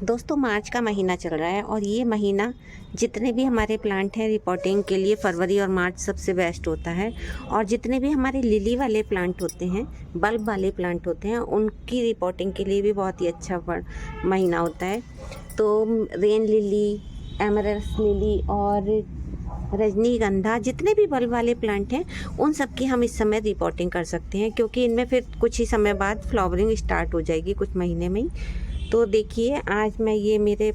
दोस्तों मार्च का महीना चल रहा है और ये महीना जितने भी हमारे प्लांट हैं रिपोर्टिंग के लिए फरवरी और मार्च सबसे बेस्ट होता है। और जितने भी हमारे लिली वाले प्लांट होते हैं, बल्ब वाले प्लांट होते हैं, उनकी रिपोर्टिंग के लिए भी बहुत ही अच्छा महीना होता है। तो रेन लिली, एमरल्स लिली और रजनीगंधा, जितने भी बल्ब वाले प्लांट हैं उन सब की हम इस समय रिपोर्टिंग कर सकते हैं, क्योंकि इनमें फिर कुछ ही समय बाद फ्लावरिंग स्टार्ट हो जाएगी, कुछ महीने में ही। तो देखिए आज मैं ये मेरे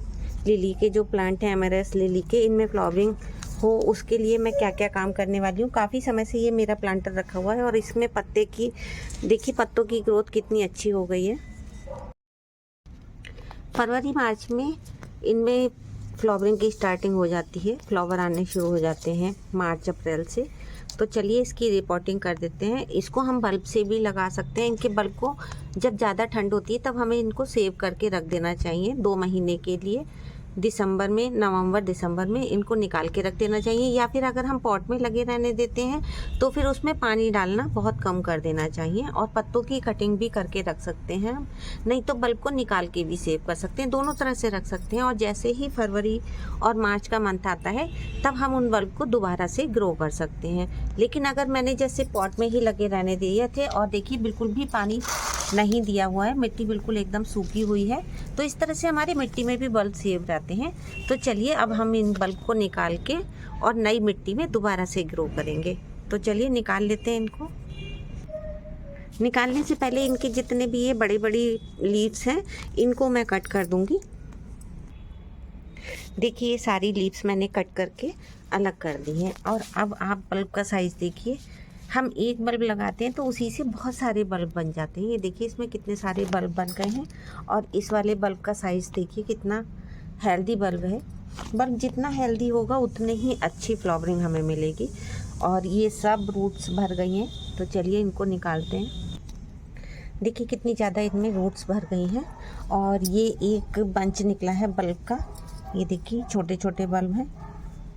लिली के जो प्लांट हैं एमरल्स लिली के, इनमें फ्लावरिंग हो उसके लिए मैं क्या क्या काम करने वाली हूँ। काफ़ी समय से ये मेरा प्लांटर रखा हुआ है और इसमें पत्ते की देखिए, पत्तों की ग्रोथ कितनी अच्छी हो गई है। फरवरी मार्च में इनमें फ्लावरिंग की स्टार्टिंग हो जाती है, फ्लावर आने शुरू हो जाते हैं मार्च अप्रैल से। तो चलिए इसकी रिपोर्टिंग कर देते हैं। इसको हम बल्ब से भी लगा सकते हैं। इनके बल्ब को जब ज़्यादा ठंड होती है तब हमें इनको सेव करके रख देना चाहिए 2 महीने के लिए। दिसंबर में, नवंबर दिसंबर में इनको निकाल के रख देना चाहिए, या फिर अगर हम पॉट में लगे रहने देते हैं तो फिर उसमें पानी डालना बहुत कम कर देना चाहिए। और पत्तों की कटिंग भी करके रख सकते हैं हम, नहीं तो बल्ब को निकाल के भी सेव कर सकते हैं, दोनों तरह से रख सकते हैं। और जैसे ही फरवरी और मार्च का मंथ आता है तब हम उन बल्ब को दोबारा से ग्रो कर सकते हैं। लेकिन अगर मैंने जैसे पॉट में ही लगे रहने दिए थे और देखिए बिल्कुल भी पानी नहीं दिया हुआ है, मिट्टी बिल्कुल एकदम सूखी हुई है, तो इस तरह से हमारी मिट्टी में भी बल्ब सेव रहते हैं। तो चलिए अब हम इन बल्ब को निकाल के और नई मिट्टी में दोबारा से ग्रो करेंगे। तो चलिए निकाल लेते हैं इनको। निकालने से पहले इनके जितने भी ये बड़ी बड़ी लीव्स हैं इनको मैं कट कर दूंगी। देखिए ये सारी लीव्स मैंने कट करके अलग कर दी हैं। और अब आप बल्ब का साइज़ देखिए, हम एक बल्ब लगाते हैं तो उसी से बहुत सारे बल्ब बन जाते हैं। ये देखिए इसमें कितने सारे बल्ब बन गए हैं। और इस वाले बल्ब का साइज़ देखिए कितना हेल्दी बल्ब है। बल्ब जितना हेल्दी होगा उतने ही अच्छी फ्लावरिंग हमें मिलेगी। और ये सब रूट्स भर गई हैं, तो चलिए इनको निकालते हैं। देखिए कितनी ज़्यादा इनमें रूट्स भर गई हैं। और ये एक बंच निकला है बल्ब का, ये देखिए छोटे छोटे बल्ब हैं,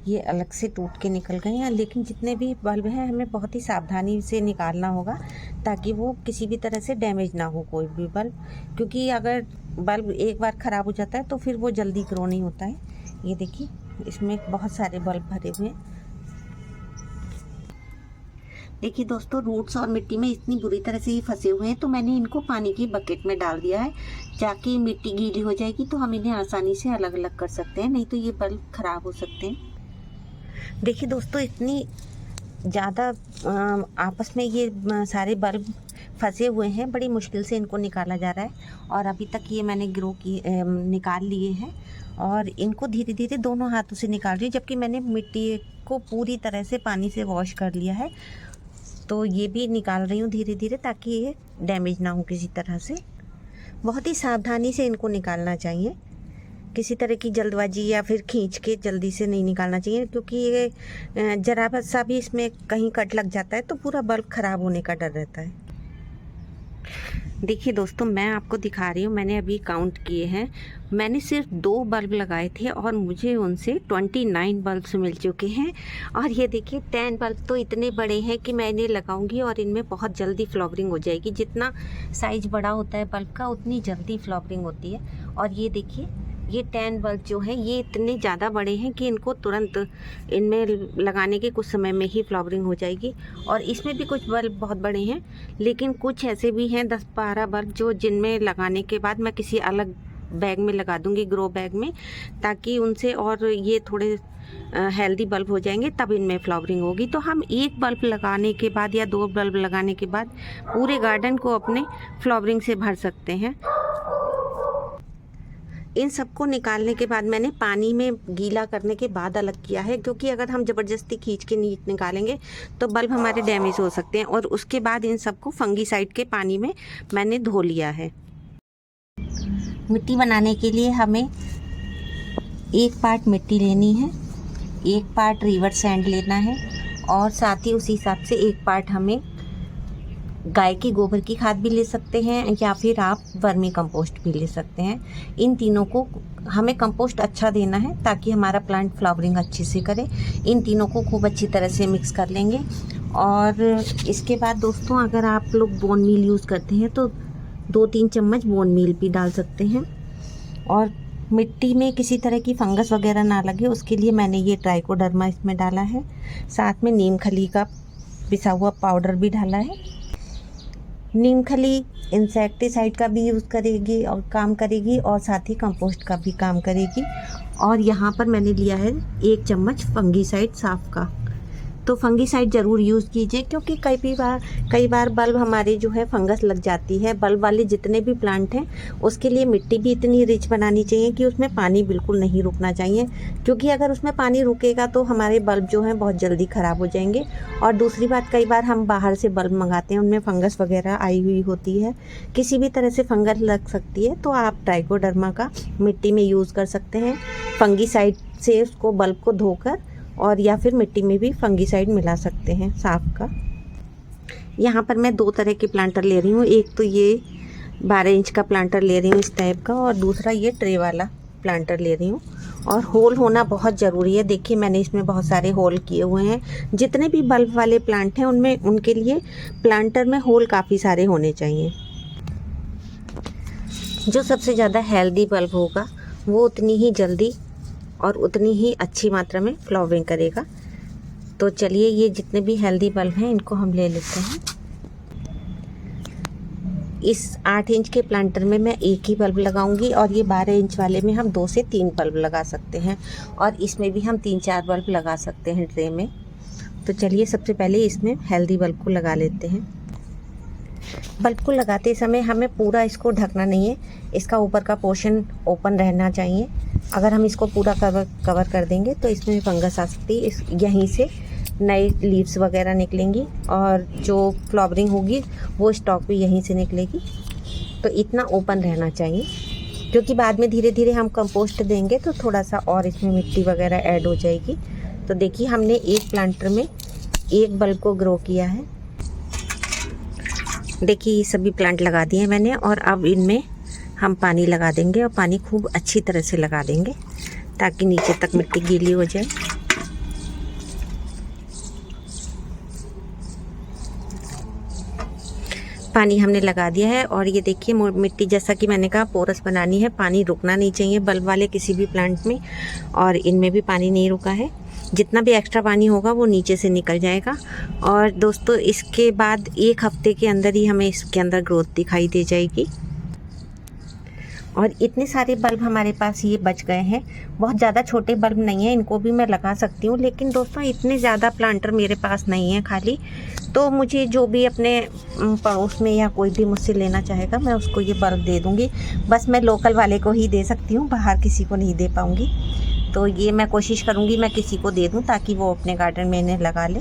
ये अलग से टूट के निकल गए हैं। लेकिन जितने भी बल्ब हैं हमें बहुत ही सावधानी से निकालना होगा ताकि वो किसी भी तरह से डैमेज ना हो कोई भी बल्ब, क्योंकि अगर बल्ब एक बार ख़राब हो जाता है तो फिर वो जल्दी ग्रो नहीं होता है। ये देखिए इसमें बहुत सारे बल्ब भरे हुए हैं। देखिए दोस्तों रूट्स और मिट्टी में इतनी बुरी तरह से ये फंसे हुए हैं, तो मैंने इनको पानी की बकेट में डाल दिया है। जाके मिट्टी गीली हो जाएगी तो हम इन्हें आसानी से अलग अलग कर सकते हैं, नहीं तो ये बल्ब ख़राब हो सकते हैं। देखिए दोस्तों इतनी ज़्यादा आपस में ये सारे बल्ब फंसे हुए हैं, बड़ी मुश्किल से इनको निकाला जा रहा है। और अभी तक ये मैंने निकाल लिए हैं और इनको धीरे धीरे दोनों हाथों से निकाल रही हूँ, जबकि मैंने मिट्टी को पूरी तरह से पानी से वॉश कर लिया है। तो ये भी निकाल रही हूँ धीरे धीरे ताकि ये डैमेज ना हो किसी तरह से। बहुत ही सावधानी से इनको निकालना चाहिए, किसी तरह की जल्दबाजी या फिर खींच के जल्दी से नहीं निकालना चाहिए, क्योंकि ये जरा सा भी इसमें कहीं कट लग जाता है तो पूरा बल्ब ख़राब होने का डर रहता है। देखिए दोस्तों मैं आपको दिखा रही हूँ, मैंने अभी काउंट किए हैं। मैंने सिर्फ 2 बल्ब लगाए थे और मुझे उनसे 29 बल्ब्स मिल चुके हैं। और ये देखिए 10 बल्ब तो इतने बड़े हैं कि मैं इन्हें लगाऊंगी और इनमें बहुत जल्दी फ्लावरिंग हो जाएगी। जितना साइज़ बड़ा होता है बल्ब का उतनी जल्दी फ्लावरिंग होती है। और ये देखिए ये 10 बल्ब जो हैं ये इतने ज़्यादा बड़े हैं कि इनको तुरंत इनमें लगाने के कुछ समय में ही फ्लावरिंग हो जाएगी। और इसमें भी कुछ बल्ब बहुत बड़े हैं, लेकिन कुछ ऐसे भी हैं 10-12 बल्ब जो जिनमें लगाने के बाद मैं किसी अलग बैग में लगा दूंगी, ग्रो बैग में, ताकि उनसे और ये थोड़े हेल्दी बल्ब हो जाएंगे, तब इनमें फ्लावरिंग होगी। तो हम एक बल्ब लगाने के बाद या 2 बल्ब लगाने के बाद पूरे गार्डन को अपने फ्लावरिंग से भर सकते हैं। इन सबको निकालने के बाद मैंने पानी में गीला करने के बाद अलग किया है, क्योंकि अगर हम ज़बरदस्ती खींच के निकालेंगे तो बल्ब हमारे डैमेज हो सकते हैं। और उसके बाद इन सबको फंगीसाइड के पानी में मैंने धो लिया है। मिट्टी बनाने के लिए हमें 1 पार्ट मिट्टी लेनी है, 1 पार्ट रिवर सैंड लेना है, और साथ ही उसी हिसाब से 1 पार्ट हमें गाय के गोबर की खाद भी ले सकते हैं, या फिर आप वर्मी कंपोस्ट भी ले सकते हैं। इन तीनों को हमें कंपोस्ट अच्छा देना है ताकि हमारा प्लांट फ्लावरिंग अच्छे से करे। इन तीनों को खूब अच्छी तरह से मिक्स कर लेंगे। और इसके बाद दोस्तों अगर आप लोग बोन मील यूज़ करते हैं तो 2-3 चम्मच बोन मील भी डाल सकते हैं। और मिट्टी में किसी तरह की फंगस वगैरह ना लगे उसके लिए मैंने ये ट्राइकोडर्मा इसमें डाला है। साथ में नीम खली का पिसा हुआ पाउडर भी डाला है। नीम खली इंसेक्टिसाइड का भी यूज़ करेगी और काम करेगी और साथ ही कंपोस्ट का भी काम करेगी। और यहाँ पर मैंने लिया है 1 चम्मच फंगीसाइड साफ का। तो फंगीसाइड ज़रूर यूज़ कीजिए क्योंकि कई बार बल्ब हमारे जो है फंगस लग जाती है। बल्ब वाले जितने भी प्लांट हैं उसके लिए मिट्टी भी इतनी रिच बनानी चाहिए कि उसमें पानी बिल्कुल नहीं रुकना चाहिए, क्योंकि अगर उसमें पानी रुकेगा तो हमारे बल्ब जो हैं बहुत जल्दी ख़राब हो जाएंगे। और दूसरी बात, कई बार हम बाहर से बल्ब मंगाते हैं, उनमें फंगस वगैरह आई हुई होती है, किसी भी तरह से फंगस लग सकती है। तो आप ट्राइकोडर्मा का मिट्टी में यूज़ कर सकते हैं। फंगीसाइड से उसको बल्ब को धोकर और या फिर मिट्टी में भी फंगीसाइड मिला सकते हैं साफ का। यहाँ पर मैं 2 तरह के प्लांटर ले रही हूँ। एक तो ये 12 इंच का प्लांटर ले रही हूँ इस टाइप का, और दूसरा ये ट्रे वाला प्लांटर ले रही हूँ। और होल होना बहुत ज़रूरी है। देखिए मैंने इसमें बहुत सारे होल किए हुए हैं। जितने भी बल्ब वाले प्लांट हैं उनमें उनके लिए प्लांटर में होल काफ़ी सारे होने चाहिए। जो सबसे ज़्यादा हेल्दी बल्ब होगा वो उतनी ही जल्दी और उतनी ही अच्छी मात्रा में फ्लावरिंग करेगा। तो चलिए ये जितने भी हेल्दी बल्ब हैं इनको हम ले लेते हैं। इस 8 इंच के प्लांटर में मैं 1 ही बल्ब लगाऊंगी और ये 12 इंच वाले में हम 2 से 3 बल्ब लगा सकते हैं, और इसमें भी हम 3-4 बल्ब लगा सकते हैं ट्रे में। तो चलिए सबसे पहले इसमें हेल्दी बल्ब को लगा लेते हैं। बल्ब को लगाते समय हमें पूरा इसको ढकना नहीं है, इसका ऊपर का पोर्शन ओपन रहना चाहिए। अगर हम इसको पूरा कवर कर देंगे तो इसमें फंगस आ सकती है। यहीं से नए लीव्स वगैरह निकलेंगी और जो फ्लावरिंग होगी वो स्टॉक भी यहीं से निकलेगी। तो इतना ओपन रहना चाहिए, क्योंकि बाद में धीरे धीरे हम कंपोस्ट देंगे तो थोड़ा सा और इसमें मिट्टी वगैरह ऐड हो जाएगी। तो देखिए हमने एक प्लांटर में 1 बल्ब को ग्रो किया है। देखिए ये सभी प्लांट लगा दिए हैं मैंने, और अब इनमें हम पानी लगा देंगे और पानी खूब अच्छी तरह से लगा देंगे ताकि नीचे तक मिट्टी गीली हो जाए। पानी हमने लगा दिया है और ये देखिए मिट्टी जैसा कि मैंने कहा पोरस बनानी है, पानी रुकना नहीं चाहिए बल्ब वाले किसी भी प्लांट में, और इनमें भी पानी नहीं रुका है। जितना भी एक्स्ट्रा पानी होगा वो नीचे से निकल जाएगा। और दोस्तों इसके बाद 1 हफ्ते के अंदर ही हमें इसके अंदर ग्रोथ दिखाई दे जाएगी। और इतने सारे बल्ब हमारे पास ये बच गए हैं। बहुत ज़्यादा छोटे बल्ब नहीं है, इनको भी मैं लगा सकती हूँ, लेकिन दोस्तों इतने ज़्यादा प्लांटर मेरे पास नहीं है खाली। तो मुझे जो भी अपने पड़ोस में या कोई भी मुझसे लेना चाहेगा मैं उसको ये बल्ब दे दूँगी। बस मैं लोकल वाले को ही दे सकती हूँ, बाहर किसी को नहीं दे पाऊँगी। तो ये मैं कोशिश करूँगी मैं किसी को दे दूँ ताकि वो अपने गार्डन में इन्हें लगा ले।